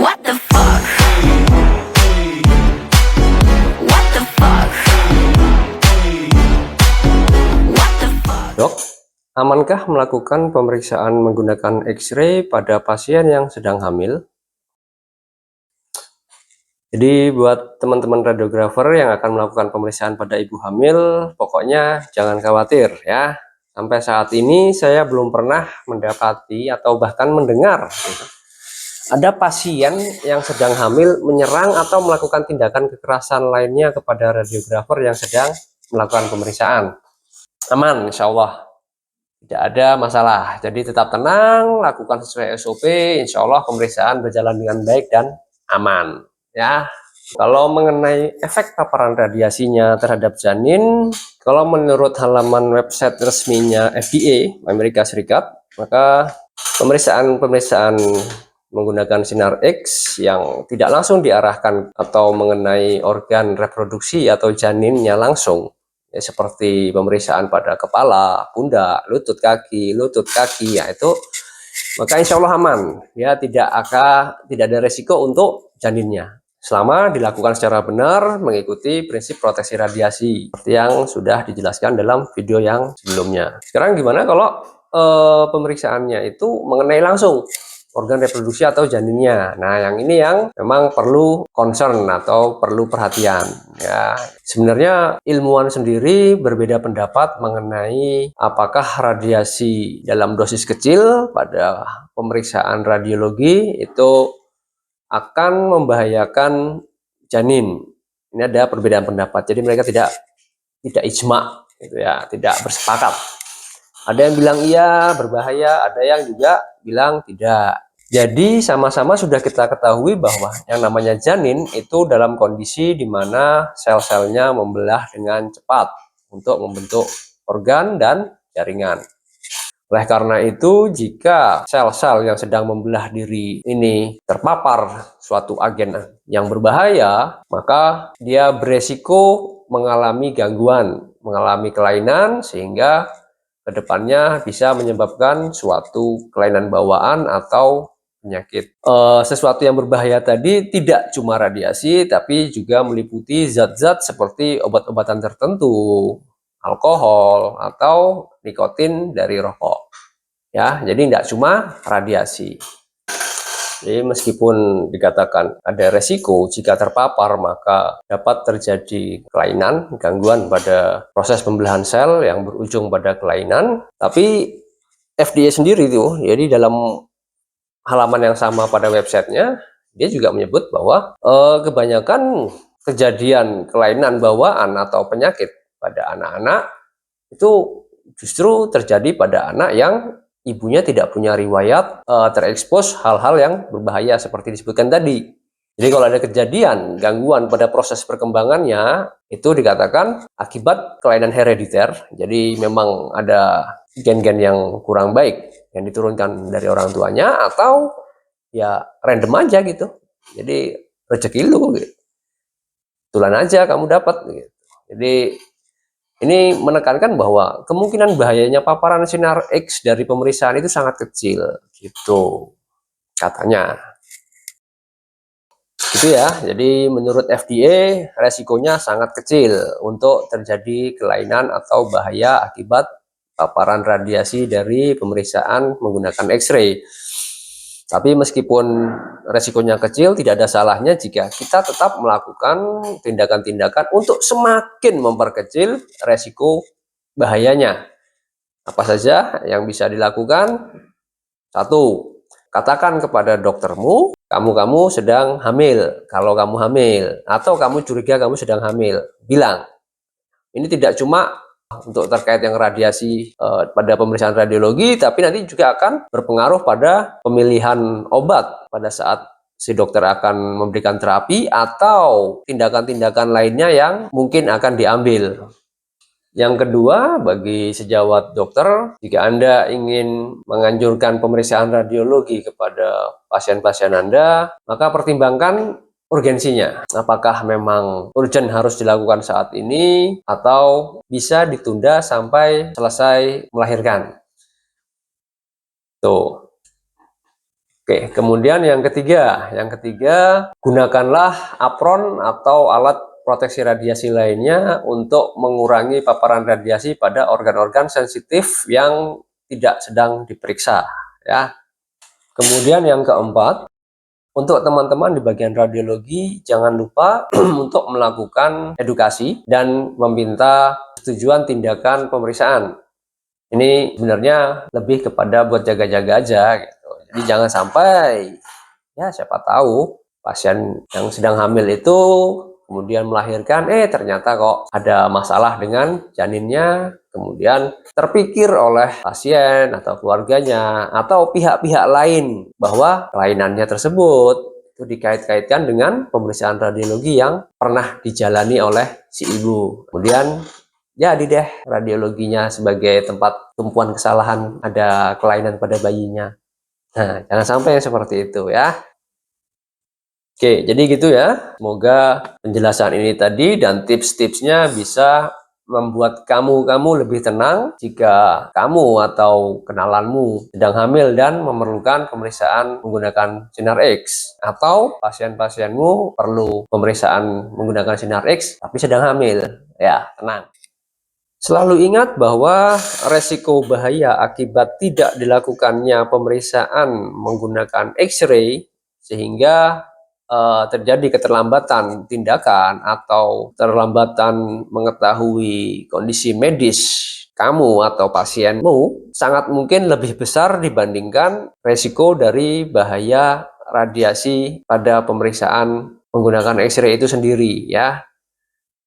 What the fuck? What the fuck? What the fuck? Dok, amankah melakukan pemeriksaan menggunakan X-ray pada pasien yang sedang hamil? Jadi buat teman-teman radiografer yang akan melakukan pemeriksaan pada ibu hamil, pokoknya jangan khawatir ya. Sampai saat ini saya belum pernah mendapati atau bahkan mendengar ada pasien yang sedang hamil menyerang atau melakukan tindakan kekerasan lainnya kepada radiografer yang sedang melakukan pemeriksaan. Aman, insya Allah. Tidak ada masalah, jadi tetap tenang, lakukan sesuai SOP, insya Allah pemeriksaan berjalan dengan baik dan aman ya. Kalau mengenai efek paparan radiasinya terhadap janin, kalau menurut halaman website resminya FDA Amerika Serikat, maka pemeriksaan menggunakan sinar X yang tidak langsung diarahkan atau mengenai organ reproduksi atau janinnya langsung, ya, seperti pemeriksaan pada kepala, pundak, lutut kaki, ya itu maka insya Allah aman ya, tidak ada resiko untuk janinnya selama dilakukan secara benar mengikuti prinsip proteksi radiasi seperti yang sudah dijelaskan dalam video yang sebelumnya. Sekarang gimana kalau pemeriksaannya itu mengenai langsung organ reproduksi atau janinnya? Nah, yang ini yang memang perlu concern atau perlu perhatian ya. Sebenarnya ilmuwan sendiri berbeda pendapat mengenai apakah radiasi dalam dosis kecil pada pemeriksaan radiologi itu akan membahayakan janin. Ini ada perbedaan pendapat. Jadi mereka tidak ijma gitu ya, tidak bersepakat. Ada yang bilang iya berbahaya, ada yang juga bilang tidak. Jadi sama-sama sudah kita ketahui bahwa yang namanya janin itu dalam kondisi di mana sel-selnya membelah dengan cepat untuk membentuk organ dan jaringan. Oleh karena itu, jika sel-sel yang sedang membelah diri ini terpapar suatu agen yang berbahaya, maka dia beresiko mengalami gangguan, mengalami kelainan, sehingga kedepannya bisa menyebabkan suatu kelainan bawaan atau penyakit. Sesuatu yang berbahaya tadi tidak cuma radiasi, tapi juga meliputi zat-zat seperti obat-obatan tertentu, alkohol, atau nikotin dari rokok. Ya, jadi tidak cuma radiasi. Jadi meskipun dikatakan ada resiko jika terpapar, maka dapat terjadi kelainan, gangguan pada proses pembelahan sel yang berujung pada kelainan. Tapi FDA sendiri tuh, jadi dalam halaman yang sama pada websitenya, dia juga menyebut bahwa kebanyakan kejadian kelainan bawaan atau penyakit pada anak-anak itu justru terjadi pada anak yang ibunya tidak punya riwayat terekspos hal-hal yang berbahaya seperti disebutkan tadi. Jadi kalau ada kejadian gangguan pada proses perkembangannya, itu dikatakan akibat kelainan herediter. Jadi memang ada gen-gen yang kurang baik yang diturunkan dari orang tuanya, atau ya random aja gitu. Jadi rezeki lu gitu. Kebetulan aja kamu dapat gitu. Jadi ini menekankan bahwa kemungkinan bahayanya paparan sinar X dari pemeriksaan itu sangat kecil, gitu katanya. Gitu ya. Jadi menurut FDA resikonya sangat kecil untuk terjadi kelainan atau bahaya akibat paparan radiasi dari pemeriksaan menggunakan X-ray. Tapi meskipun resikonya kecil, tidak ada salahnya jika kita tetap melakukan tindakan-tindakan untuk semakin memperkecil resiko bahayanya. Apa saja yang bisa dilakukan? Satu, katakan kepada doktermu, kamu sedang hamil. Kalau kamu hamil, atau kamu curiga kamu sedang hamil, bilang. Ini tidak cuma untuk terkait yang radiasi pada pemeriksaan radiologi, tapi nanti juga akan berpengaruh pada pemilihan obat pada saat si dokter akan memberikan terapi atau tindakan-tindakan lainnya yang mungkin akan diambil. Yang kedua, bagi sejawat dokter, jika Anda ingin menganjurkan pemeriksaan radiologi kepada pasien-pasien Anda, maka pertimbangkan urgensinya. Apakah memang urgent harus dilakukan saat ini atau bisa ditunda sampai selesai melahirkan. Tuh. Oke, kemudian yang ketiga, gunakanlah apron atau alat proteksi radiasi lainnya untuk mengurangi paparan radiasi pada organ-organ sensitif yang tidak sedang diperiksa, ya. Kemudian yang keempat, untuk teman-teman di bagian radiologi, jangan lupa untuk melakukan edukasi dan meminta tujuan tindakan pemeriksaan. Ini sebenarnya lebih kepada buat jaga-jaga aja gitu. Jadi jangan sampai, ya siapa tahu pasien yang sedang hamil itu kemudian melahirkan, ternyata kok ada masalah dengan janinnya, kemudian terpikir oleh pasien atau keluarganya atau pihak-pihak lain bahwa kelainannya tersebut itu dikait-kaitkan dengan pemeriksaan radiologi yang pernah dijalani oleh si ibu. Kemudian jadi deh radiologinya sebagai tempat tumpuan kesalahan, ada kelainan pada bayinya. Nah, jangan sampai yang seperti itu ya. Oke, jadi gitu ya. Semoga penjelasan ini tadi dan tips-tipsnya bisa membuat kamu lebih tenang jika kamu atau kenalanmu sedang hamil dan memerlukan pemeriksaan menggunakan sinar X, atau pasien-pasienmu perlu pemeriksaan menggunakan sinar X tapi sedang hamil. Ya, tenang. Selalu ingat bahwa resiko bahaya akibat tidak dilakukannya pemeriksaan menggunakan X-ray sehingga terjadi keterlambatan tindakan atau keterlambatan mengetahui kondisi medis kamu atau pasienmu sangat mungkin lebih besar dibandingkan resiko dari bahaya radiasi pada pemeriksaan menggunakan X-ray itu sendiri, ya.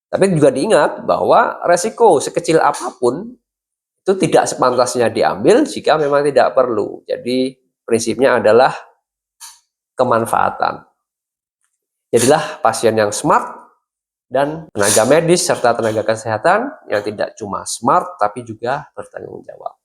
Tapi juga diingat bahwa resiko sekecil apapun itu tidak sepantasnya diambil jika memang tidak perlu. Jadi prinsipnya adalah kemanfaatan. Jadilah pasien yang smart dan tenaga medis serta tenaga kesehatan yang tidak cuma smart tapi juga bertanggung jawab.